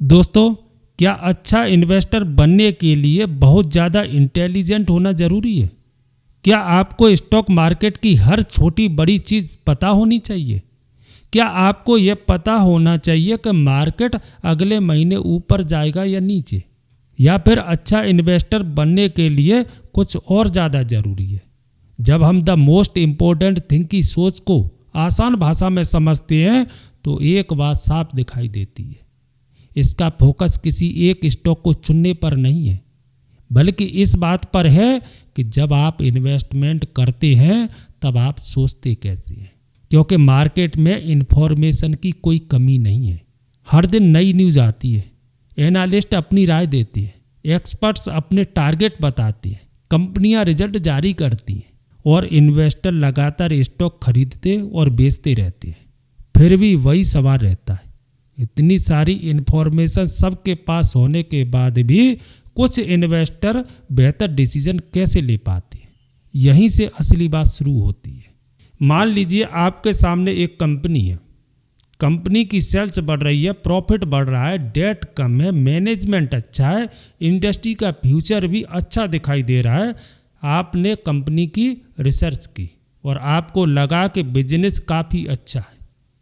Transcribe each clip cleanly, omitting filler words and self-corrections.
दोस्तों, क्या अच्छा इन्वेस्टर बनने के लिए बहुत ज़्यादा इंटेलिजेंट होना ज़रूरी है? क्या आपको स्टॉक मार्केट की हर छोटी बड़ी चीज़ पता होनी चाहिए? क्या आपको यह पता होना चाहिए कि मार्केट अगले महीने ऊपर जाएगा या नीचे? या फिर अच्छा इन्वेस्टर बनने के लिए कुछ और ज़्यादा ज़रूरी है? जब हम द मोस्ट इम्पोर्टेंट थिंग की सोच को आसान भाषा में समझते हैं तो एक बात साफ दिखाई देती है। इसका फोकस किसी एक स्टॉक को चुनने पर नहीं है, बल्कि इस बात पर है कि जब आप इन्वेस्टमेंट करते हैं तब आप सोचते कैसे हैं। क्योंकि मार्केट में इंफॉर्मेशन की कोई कमी नहीं है। हर दिन नई न्यूज़ आती है, एनालिस्ट अपनी राय देते हैं, एक्सपर्ट्स अपने टारगेट बताते हैं, कंपनियां रिजल्ट जारी करती हैं और इन्वेस्टर लगातार स्टॉक खरीदते और बेचते रहते हैं। फिर भी वही सवाल रहता है, इतनी सारी इन्फॉर्मेशन सबके पास होने के बाद भी कुछ इन्वेस्टर बेहतर डिसीजन कैसे ले पाते हैं? यहीं से असली बात शुरू होती है। मान लीजिए आपके सामने एक कंपनी है, कंपनी की सेल्स बढ़ रही है, प्रॉफिट बढ़ रहा है, डेट कम है, मैनेजमेंट अच्छा है, इंडस्ट्री का फ्यूचर भी अच्छा दिखाई दे रहा है। आपने कंपनी की रिसर्च की और आपको लगा कि बिजनेस काफ़ी अच्छा है।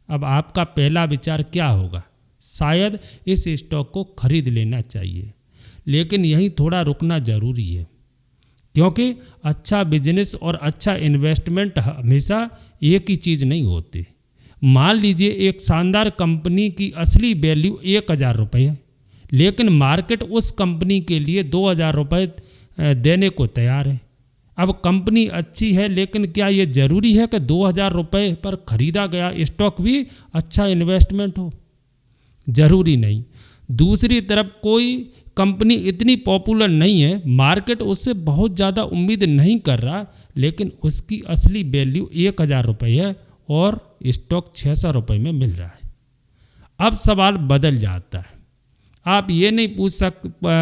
अब आपका पहला विचार क्या होगा? शायद इस स्टॉक को खरीद लेना चाहिए। लेकिन यहीं थोड़ा रुकना ज़रूरी है, क्योंकि अच्छा बिजनेस और अच्छा इन्वेस्टमेंट हमेशा एक ही चीज़ नहीं होती। मान लीजिए एक शानदार कंपनी की असली वैल्यू 1,000 रुपये है, लेकिन मार्केट उस कंपनी के लिए 2,000 रुपये देने को तैयार है। अब कंपनी अच्छी है, लेकिन क्या ये ज़रूरी है कि 2,000 रुपये पर खरीदा गया स्टॉक भी अच्छा इन्वेस्टमेंट हो? ज़रूरी नहीं। दूसरी तरफ कोई कंपनी इतनी पॉपुलर नहीं है, मार्केट उससे बहुत ज़्यादा उम्मीद नहीं कर रहा, लेकिन उसकी असली वैल्यू 1,000 रुपये है और स्टॉक 600 रुपये में मिल रहा है। अब सवाल बदल जाता है। आप ये नहीं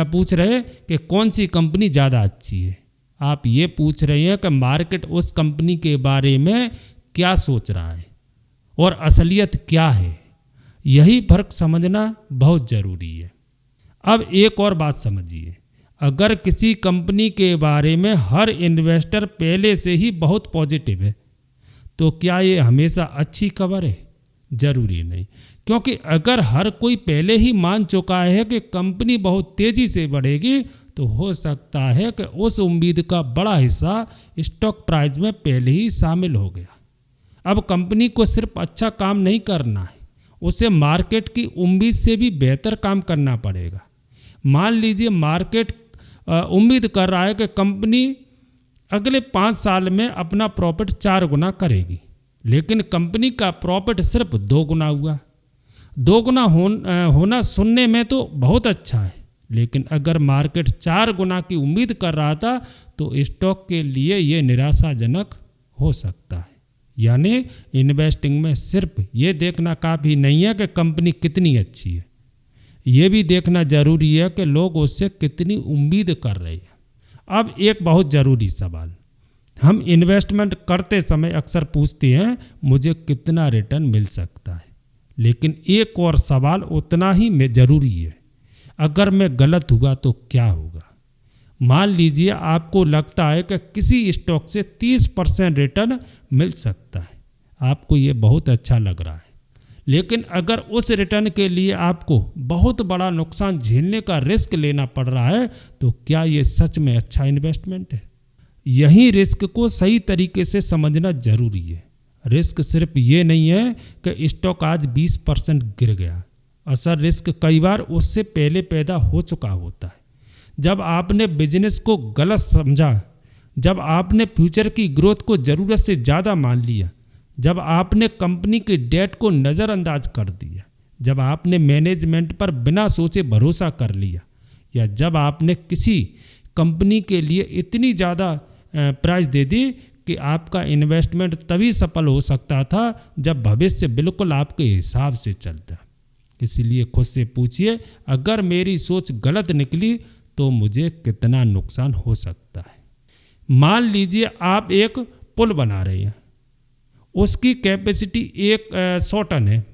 पूछ रहे कि कौन सी कंपनी ज़्यादा अच्छी है, आप ये पूछ रहे हैं कि मार्केट उस कंपनी के बारे में क्या सोच रहा है और असलियत क्या है। यही फर्क समझना बहुत ज़रूरी है। अब एक और बात समझिए, अगर किसी कंपनी के बारे में हर इन्वेस्टर पहले से ही बहुत पॉजिटिव है तो क्या ये हमेशा अच्छी खबर है? ज़रूरी नहीं, क्योंकि अगर हर कोई पहले ही मान चुका है कि कंपनी बहुत तेज़ी से बढ़ेगी तो हो सकता है कि उस उम्मीद का बड़ा हिस्सा स्टॉक प्राइस में पहले ही शामिल हो गया। अब कंपनी को सिर्फ अच्छा काम नहीं करना है, उसे मार्केट की उम्मीद से भी बेहतर काम करना पड़ेगा। मान लीजिए मार्केट उम्मीद कर रहा है कि कंपनी अगले 5 साल में अपना प्रॉफिट 4 गुना करेगी, लेकिन कंपनी का प्रॉफिट सिर्फ 2 गुना हुआ। 2 गुना होना सुनने में तो बहुत अच्छा है, लेकिन अगर मार्केट 4 गुना की उम्मीद कर रहा था तो स्टॉक के लिए ये निराशाजनक हो सकता है। यानी इन्वेस्टिंग में सिर्फ ये देखना काफ़ी नहीं है कि कंपनी कितनी अच्छी है, ये भी देखना ज़रूरी है कि लोग उससे कितनी उम्मीद कर रहे हैं। अब एक बहुत ज़रूरी सवाल, हम इन्वेस्टमेंट करते समय अक्सर पूछते हैं मुझे कितना रिटर्न मिल सकता है, लेकिन एक और सवाल उतना ही ज़रूरी है, अगर मैं गलत हुआ तो क्या होगा? मान लीजिए आपको लगता है कि किसी स्टॉक से 30% रिटर्न मिल सकता है, आपको ये बहुत अच्छा लग रहा है, लेकिन अगर उस रिटर्न के लिए आपको बहुत बड़ा नुकसान झेलने का रिस्क लेना पड़ रहा है तो क्या ये सच में अच्छा इन्वेस्टमेंट है? यही रिस्क को सही तरीके से समझना जरूरी है। रिस्क सिर्फ ये नहीं है कि स्टॉक आज 20% गिर गया, असल रिस्क कई बार उससे पहले पैदा हो चुका होता है। जब आपने बिजनेस को गलत समझा, जब आपने फ्यूचर की ग्रोथ को ज़रूरत से ज़्यादा मान लिया, जब आपने कंपनी के डेट को नज़रअंदाज कर दिया, जब आपने मैनेजमेंट पर बिना सोचे भरोसा कर लिया, या जब आपने किसी कंपनी के लिए इतनी ज़्यादा प्राइस दे दी कि आपका इन्वेस्टमेंट तभी सफल हो सकता था जब भविष्य बिल्कुल आपके हिसाब से चलता। इसलिए खुद से पूछिए, अगर मेरी सोच गलत निकली तो मुझे कितना नुकसान हो सकता है? मान लीजिए आप एक पुल बना रहे हैं, उसकी कैपेसिटी 100 टन है।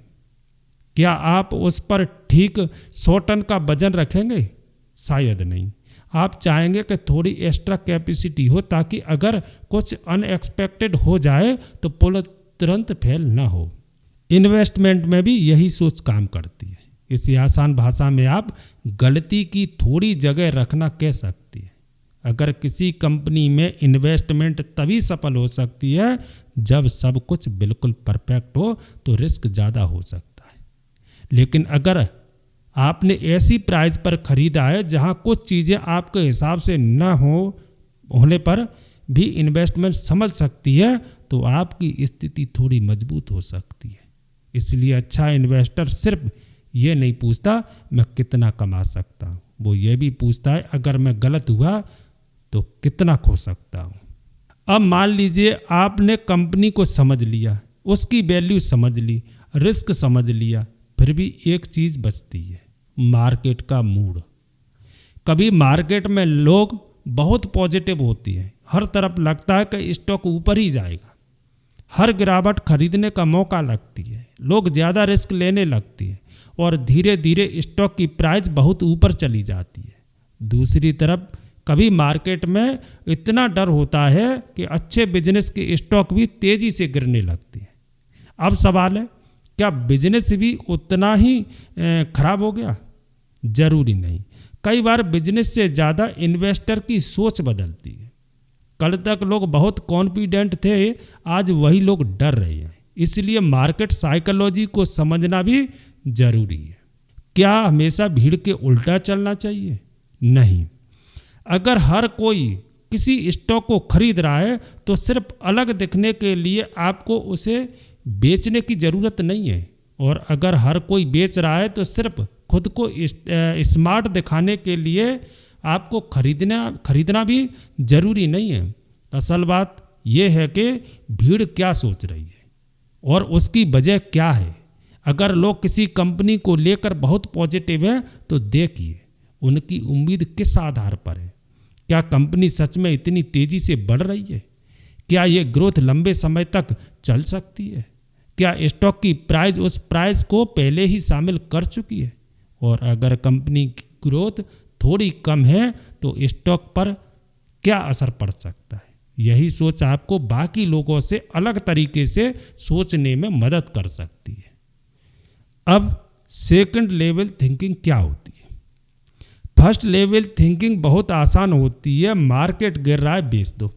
क्या आप उस पर ठीक 100 टन का वजन रखेंगे? शायद नहीं। आप चाहेंगे कि थोड़ी एक्स्ट्रा कैपेसिटी हो ताकि अगर कुछ अनएक्सपेक्टेड हो जाए तो पुल तुरंत फेल ना हो। इन्वेस्टमेंट में भी यही सोच काम करती है। इसी आसान भाषा में आप गलती की थोड़ी जगह रखना कह सकती है। अगर किसी कंपनी में इन्वेस्टमेंट तभी सफल हो सकती है जब सब कुछ बिल्कुल परफेक्ट हो तो रिस्क ज़्यादा हो सकता है। लेकिन अगर आपने ऐसी प्राइस पर खरीदा है जहां कुछ चीज़ें आपके हिसाब से न होने पर भी इन्वेस्टमेंट संभल सकती है तो आपकी स्थिति थोड़ी मजबूत हो सकती है। इसलिए अच्छा इन्वेस्टर सिर्फ ये नहीं पूछता मैं कितना कमा सकता हूँ, वो ये भी पूछता है अगर मैं गलत हुआ तो कितना खो सकता हूँ। अब मान लीजिए आपने कंपनी को समझ लिया, उसकी वैल्यू समझ ली, रिस्क समझ लिया, फिर भी एक चीज़ बचती है, मार्केट का मूड। कभी मार्केट में लोग बहुत पॉजिटिव होती हैं, हर तरफ लगता है कि स्टॉक ऊपर ही जाएगा, हर गिरावट खरीदने का मौका लगती है, लोग ज़्यादा रिस्क लेने लगती है और धीरे धीरे स्टॉक की प्राइस बहुत ऊपर चली जाती है। दूसरी तरफ कभी मार्केट में इतना डर होता है कि अच्छे बिजनेस के स्टॉक भी तेज़ी से गिरने लगते हैं। अब सवाल है क्या बिजनेस भी उतना ही खराब हो गया? जरूरी नहीं। कई बार बिजनेस से ज़्यादा इन्वेस्टर की सोच बदलती है। कल तक लोग बहुत कॉन्फिडेंट थे, आज वही लोग डर रहे हैं। इसलिए मार्केट साइकोलॉजी को समझना भी जरूरी है। क्या हमेशा भीड़ के उल्टा चलना चाहिए? नहीं। अगर हर कोई किसी स्टॉक को खरीद रहा है तो सिर्फ अलग दिखने के लिए आपको उसे बेचने की ज़रूरत नहीं है, और अगर हर कोई बेच रहा है तो सिर्फ खुद को स्मार्ट दिखाने के लिए आपको खरीदना भी ज़रूरी नहीं है। असल बात यह है कि भीड़ क्या सोच रही है और उसकी वजह क्या है। अगर लोग किसी कंपनी को लेकर बहुत पॉजिटिव है तो देखिए उनकी उम्मीद किस आधार पर है। क्या कंपनी सच में इतनी तेज़ी से बढ़ रही है? क्या ये ग्रोथ लंबे समय तक चल सकती है? क्या स्टॉक की प्राइस उस प्राइस को पहले ही शामिल कर चुकी है? और अगर कंपनी की ग्रोथ थोड़ी कम है तो स्टॉक पर क्या असर पड़ सकता है? यही सोच आपको बाकी लोगों से अलग तरीके से सोचने में मदद कर सकती है। अब सेकंड लेवल थिंकिंग क्या होती है? फर्स्ट लेवल थिंकिंग बहुत आसान होती है। मार्केट गिर रहा है बेच दो,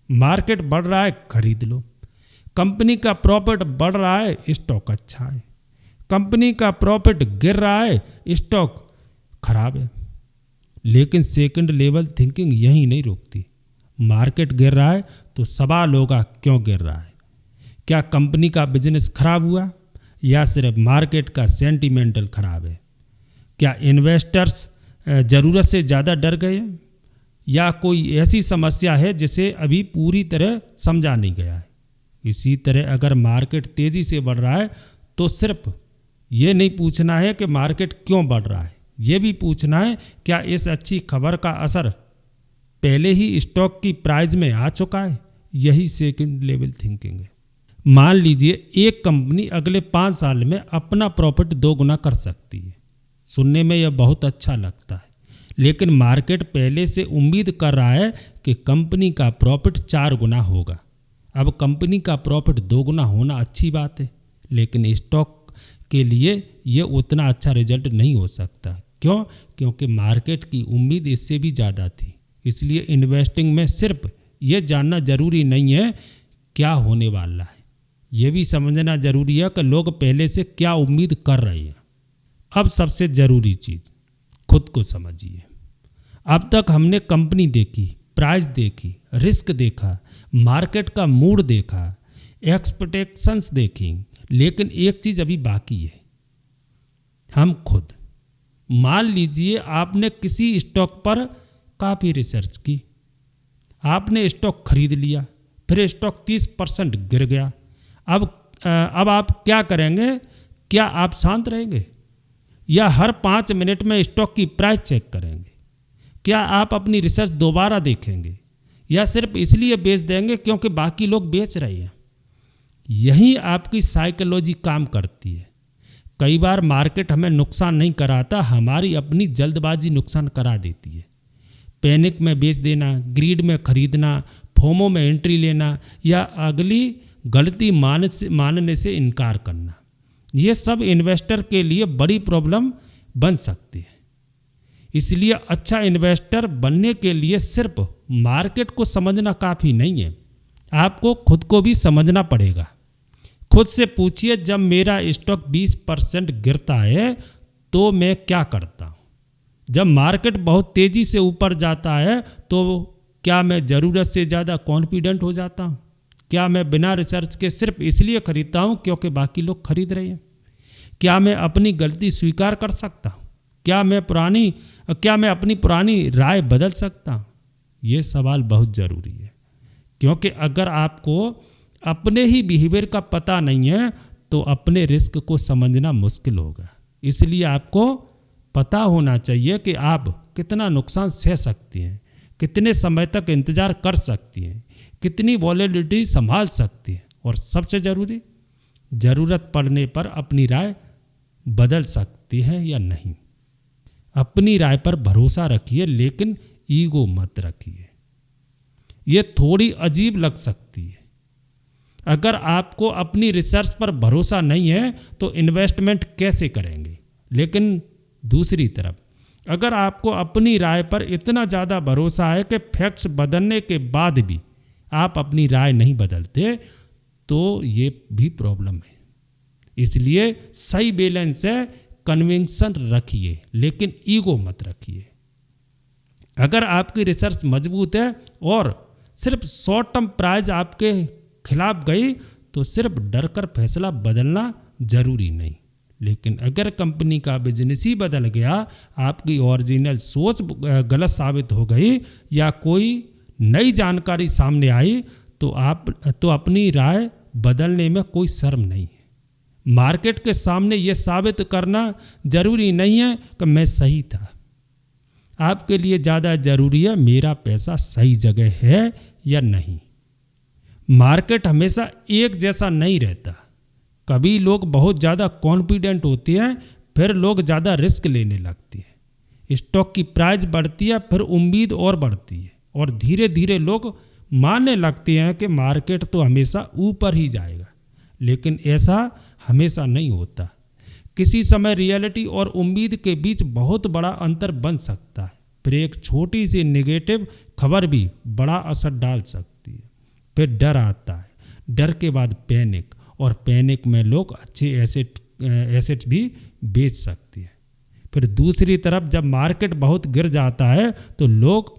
मार्केट बढ़ रहा है खरीद लो, कंपनी का प्रॉफिट बढ़ रहा है स्टॉक अच्छा है, कंपनी का प्रॉफिट गिर रहा है स्टॉक खराब है। लेकिन सेकंड लेवल थिंकिंग यही नहीं रोकती। मार्केट गिर रहा है तो सवाल होगा क्यों गिर रहा है? क्या कंपनी का बिजनेस खराब हुआ या सिर्फ मार्केट का सेंटिमेंटल खराब है? क्या इन्वेस्टर्स ज़रूरत से ज़्यादा डर गए या कोई ऐसी समस्या है जिसे अभी पूरी तरह समझा नहीं गया है? इसी तरह अगर मार्केट तेज़ी से बढ़ रहा है तो सिर्फ ये नहीं पूछना है कि मार्केट क्यों बढ़ रहा है, ये भी पूछना है क्या इस अच्छी खबर का असर पहले ही स्टॉक की प्राइस में आ चुका है? यही सेकंड लेवल थिंकिंग है। मान लीजिए एक कंपनी अगले 5 साल में अपना प्रॉफिट 2 गुना कर सकती है। सुनने में यह बहुत अच्छा लगता है, लेकिन मार्केट पहले से उम्मीद कर रहा है कि कंपनी का प्रॉफिट 4 गुना होगा। अब कंपनी का प्रॉफिट 2 गुना होना अच्छी बात है, लेकिन स्टॉक के लिए यह उतना अच्छा रिजल्ट नहीं हो सकता। क्यों? क्योंकि मार्केट की उम्मीद इससे भी ज़्यादा थी। इसलिए इन्वेस्टिंग में सिर्फ ये जानना जरूरी नहीं है क्या होने वाला है, ये भी समझना जरूरी है कि लोग पहले से क्या उम्मीद कर रहे हैं। अब सबसे ज़रूरी चीज़, खुद को समझिए। अब तक हमने कंपनी देखी, प्राइस देखी, रिस्क देखा, मार्केट का मूड देखा, एक्सपेक्टेशंस देखी, लेकिन एक चीज़ अभी बाकी है, हम खुद। मान लीजिए आपने किसी स्टॉक पर काफ़ी रिसर्च की, आपने स्टॉक खरीद लिया, फिर स्टॉक 30% गिर गया। अब आप क्या करेंगे? क्या आप शांत रहेंगे या हर 5 मिनट में स्टॉक की प्राइस चेक करेंगे? क्या आप अपनी रिसर्च दोबारा देखेंगे या सिर्फ इसलिए बेच देंगे क्योंकि बाकी लोग बेच रहे हैं? यही आपकी साइकोलॉजी काम करती है। कई बार मार्केट हमें नुकसान नहीं कराता, हमारी अपनी जल्दबाजी नुकसान करा देती है। पैनिक में बेच देना, ग्रीड में खरीदना, फोमो में एंट्री लेना या अगली गलती मानने से इनकार करना, ये सब इन्वेस्टर के लिए बड़ी प्रॉब्लम बन सकती है। इसलिए अच्छा इन्वेस्टर बनने के लिए सिर्फ मार्केट को समझना काफ़ी नहीं है, आपको खुद को भी समझना पड़ेगा। खुद से पूछिए, जब मेरा स्टॉक 20% गिरता है तो मैं क्या करता हूँ? जब मार्केट बहुत तेज़ी से ऊपर जाता है तो क्या मैं ज़रूरत से ज़्यादा कॉन्फिडेंट हो जाता हूँ? क्या मैं बिना रिसर्च के सिर्फ इसलिए खरीदता हूँ क्योंकि बाकी लोग खरीद रहे हैं? क्या मैं अपनी गलती स्वीकार कर सकता हूँ? क्या मैं अपनी पुरानी राय बदल सकता हूँ? ये सवाल बहुत ज़रूरी है, क्योंकि अगर आपको अपने ही बिहेवियर का पता नहीं है तो अपने रिस्क को समझना मुश्किल होगा। इसलिए आपको पता होना चाहिए कि आप कितना नुकसान सह सकती हैं, कितने समय तक इंतज़ार कर सकती हैं, कितनी वॉलेटिलिटी संभाल सकती हैं, और सबसे ज़रूरी, ज़रूरत पड़ने पर अपनी राय बदल सकती है या नहीं। अपनी राय पर भरोसा रखिए, लेकिन ईगो मत रखिए। ये थोड़ी अजीब लग सकती है। अगर आपको अपनी रिसर्च पर भरोसा नहीं है तो इन्वेस्टमेंट कैसे करेंगे? लेकिन दूसरी तरफ, अगर आपको अपनी राय पर इतना ज़्यादा भरोसा है कि फैक्ट्स बदलने के बाद भी आप अपनी राय नहीं बदलते, तो ये भी प्रॉब्लम है। इसलिए सही बैलेंस है, कन्विक्शन रखिए लेकिन ईगो मत रखिए। अगर आपकी रिसर्च मजबूत है और सिर्फ शॉर्ट टर्म प्राइस आपके खिलाफ गई तो सिर्फ डर कर फैसला बदलना जरूरी नहीं। लेकिन अगर कंपनी का बिजनेस ही बदल गया, आपकी ओरिजिनल सोच गलत साबित हो गई या कोई नई जानकारी सामने आई तो अपनी राय बदलने में कोई शर्म नहीं है। मार्केट के सामने यह साबित करना जरूरी नहीं है कि मैं सही था। आपके लिए ज़्यादा जरूरी है मेरा पैसा सही जगह है या नहीं। मार्केट हमेशा एक जैसा नहीं रहता। कभी लोग बहुत ज़्यादा कॉन्फिडेंट होते हैं, फिर लोग ज़्यादा रिस्क लेने लगते हैं। स्टॉक की प्राइस बढ़ती है, फिर उम्मीद और बढ़ती है, और धीरे धीरे लोग मानने लगते हैं कि मार्केट तो हमेशा ऊपर ही जाएगा। लेकिन ऐसा हमेशा नहीं होता। किसी समय रियलिटी और उम्मीद के बीच बहुत बड़ा अंतर बन सकता है। फिर एक छोटी सी नेगेटिव खबर भी बड़ा असर डाल सकती है। फिर डर आता है, डर के बाद पैनिक, और पैनिक में लोग अच्छे एसेट्स भी बेच सकते हैं। फिर दूसरी तरफ जब मार्केट बहुत गिर जाता है तो लोग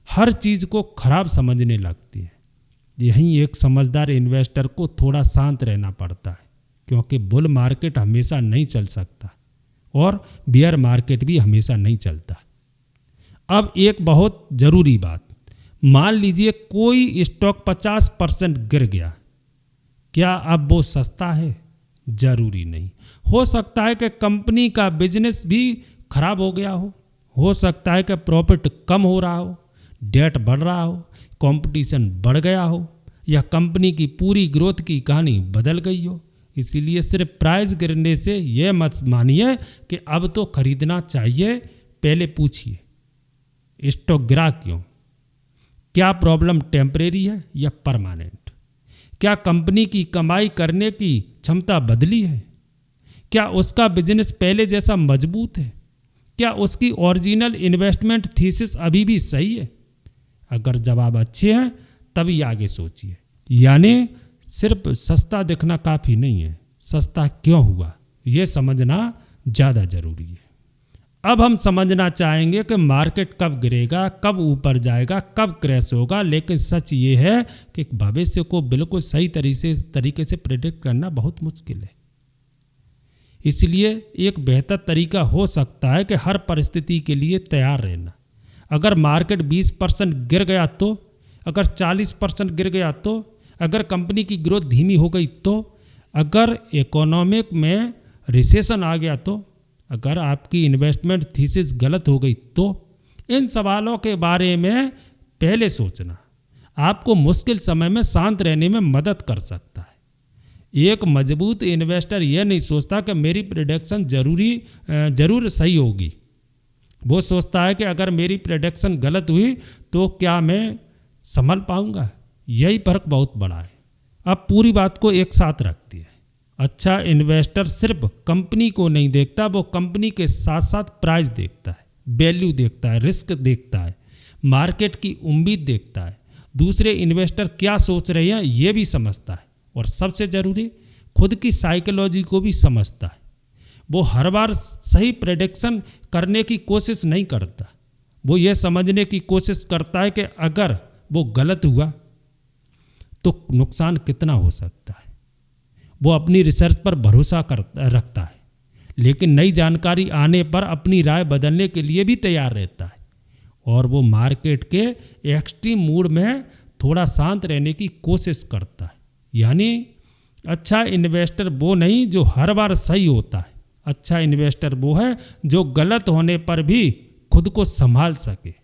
हर चीज़ को खराब समझने लगते हैं। यहीं एक समझदार इन्वेस्टर को थोड़ा शांत रहना पड़ता है, क्योंकि बुल मार्केट हमेशा नहीं चल सकता और बियर मार्केट भी हमेशा नहीं चलता। अब एक बहुत ज़रूरी बात, मान लीजिए कोई स्टॉक 50% गिर गया, क्या अब वो सस्ता है? जरूरी नहीं। हो सकता है कि कंपनी का बिजनेस भी खराब हो गया हो सकता है कि प्रॉफिट कम हो रहा हो, डेट बढ़ रहा हो, कंपटीशन बढ़ गया हो, या कंपनी की पूरी ग्रोथ की कहानी बदल गई हो। इसीलिए सिर्फ प्राइस गिरने से यह मत मानिए कि अब तो खरीदना चाहिए। पहले पूछिए स्टॉक गिरा क्यों? क्या प्रॉब्लम टेम्परेरी है या परमानेंट? क्या कंपनी की कमाई करने की क्षमता बदली है? क्या उसका बिजनेस पहले जैसा मजबूत है? क्या उसकी ओरिजिनल इन्वेस्टमेंट थीसिस अभी भी सही है? अगर जवाब अच्छे हैं तभी आगे सोचिए। यानी सिर्फ सस्ता दिखना काफ़ी नहीं है, सस्ता क्यों हुआ ये समझना ज़्यादा ज़रूरी है। अब हम समझना चाहेंगे कि मार्केट कब गिरेगा, कब ऊपर जाएगा, कब क्रैश होगा। लेकिन सच ये है कि भविष्य को बिल्कुल सही तरीके से प्रेडिक्ट करना बहुत मुश्किल है। इसलिए एक बेहतर तरीका हो सकता है कि हर परिस्थिति के लिए तैयार रहना। अगर मार्केट 20% गिर गया तो, अगर 40% गिर गया तो, अगर कंपनी की ग्रोथ धीमी हो गई तो, अगर इकोनॉमिक में रिसेशन आ गया तो, अगर आपकी इन्वेस्टमेंट थीसिस गलत हो गई तो, इन सवालों के बारे में पहले सोचना आपको मुश्किल समय में शांत रहने में मदद कर सकता है। एक मजबूत इन्वेस्टर यह नहीं सोचता कि मेरी प्रेडिक्शन जरूर सही होगी। वो सोचता है कि अगर मेरी प्रेडिक्शन गलत हुई तो क्या मैं संभल पाऊंगा। यही फर्क बहुत बड़ा है। अब पूरी बात को एक साथ रखती है। अच्छा इन्वेस्टर सिर्फ कंपनी को नहीं देखता, वो कंपनी के साथ साथ प्राइस देखता है, वैल्यू देखता है, रिस्क देखता है, मार्केट की उम्मीद देखता है, दूसरे इन्वेस्टर क्या सोच रहे हैं ये भी समझता है, और सबसे ज़रूरी खुद की साइकोलॉजी को भी समझता है। वो हर बार सही प्रेडिक्शन करने की कोशिश नहीं करता, वो ये समझने की कोशिश करता है कि अगर वो गलत हुआ तो नुकसान कितना हो सकता है। वो अपनी रिसर्च पर भरोसा रखता है, लेकिन नई जानकारी आने पर अपनी राय बदलने के लिए भी तैयार रहता है, और वो मार्केट के एक्सट्रीम मूड में थोड़ा शांत रहने की कोशिश करता है। यानी अच्छा इन्वेस्टर वो नहीं जो हर बार सही होता है, अच्छा इन्वेस्टर वो है जो गलत होने पर भी खुद को संभाल सके।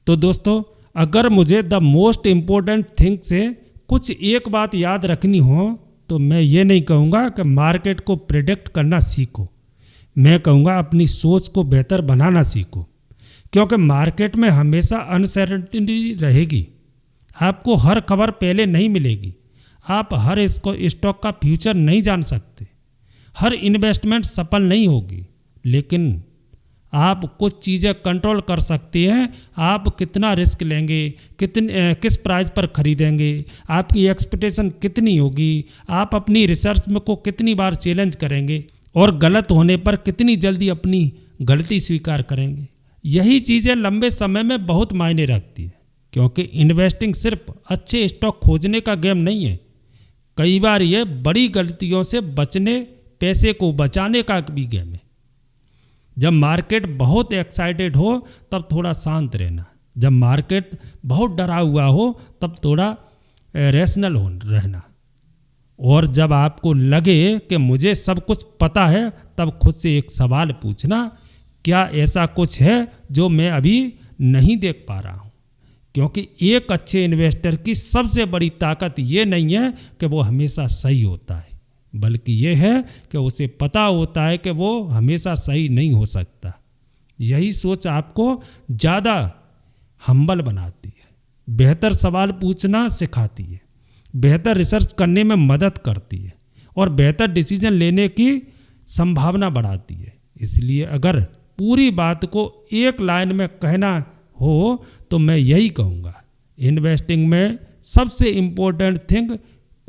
तो दोस्तों, अगर मुझे द मोस्ट इम्पोर्टेंट थिंग से कुछ एक बात याद रखनी हो तो मैं ये नहीं कहूँगा कि मार्केट को प्रेडिक्ट करना सीखो, मैं कहूँगा अपनी सोच को बेहतर बनाना सीखो। क्योंकि मार्केट में हमेशा अनसर्टेनिटी रहेगी, आपको हर खबर पहले नहीं मिलेगी, आप हर स्टॉक का फ्यूचर नहीं जान सकते, हर इन्वेस्टमेंट सफल नहीं होगी, लेकिन आप कुछ चीज़ें कंट्रोल कर सकते हैं। आप कितना रिस्क लेंगे, किस प्राइस पर खरीदेंगे, आपकी एक्सपेक्टेशन कितनी होगी, आप अपनी रिसर्च में को कितनी बार चैलेंज करेंगे, और गलत होने पर कितनी जल्दी अपनी गलती स्वीकार करेंगे। यही चीज़ें लंबे समय में बहुत मायने रखती है, क्योंकि इन्वेस्टिंग सिर्फ अच्छे स्टॉक खोजने का गेम नहीं है, कई बार ये बड़ी गलतियों से बचने, पैसे को बचाने का भी गेम है। जब मार्केट बहुत एक्साइटेड हो तब थोड़ा शांत रहना, जब मार्केट बहुत डरा हुआ हो तब थोड़ा रैशनल रहना, और जब आपको लगे कि मुझे सब कुछ पता है तब खुद से एक सवाल पूछना, क्या ऐसा कुछ है जो मैं अभी नहीं देख पा रहा हूँ। क्योंकि एक अच्छे इन्वेस्टर की सबसे बड़ी ताकत ये नहीं है कि वो हमेशा सही होता है, बल्कि ये है कि उसे पता होता है कि वो हमेशा सही नहीं हो सकता। यही सोच आपको ज़्यादा हम्बल बनाती है, बेहतर सवाल पूछना सिखाती है, बेहतर रिसर्च करने में मदद करती है, और बेहतर डिसीजन लेने की संभावना बढ़ाती है। इसलिए अगर पूरी बात को एक लाइन में कहना हो तो मैं यही कहूँगा, इन्वेस्टिंग में सबसे इम्पोर्टेंट थिंग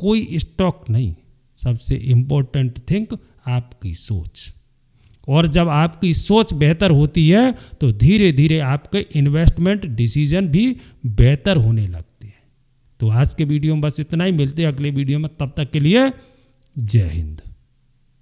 कोई स्टॉक नहीं, सबसे इम्पोर्टेंट थिंग आपकी सोच। और जब आपकी सोच बेहतर होती है तो धीरे धीरे आपके इन्वेस्टमेंट डिसीजन भी बेहतर होने लगते हैं। तो आज के वीडियो में बस इतना ही, मिलते हैं अगले वीडियो में, तब तक के लिए जय हिंद।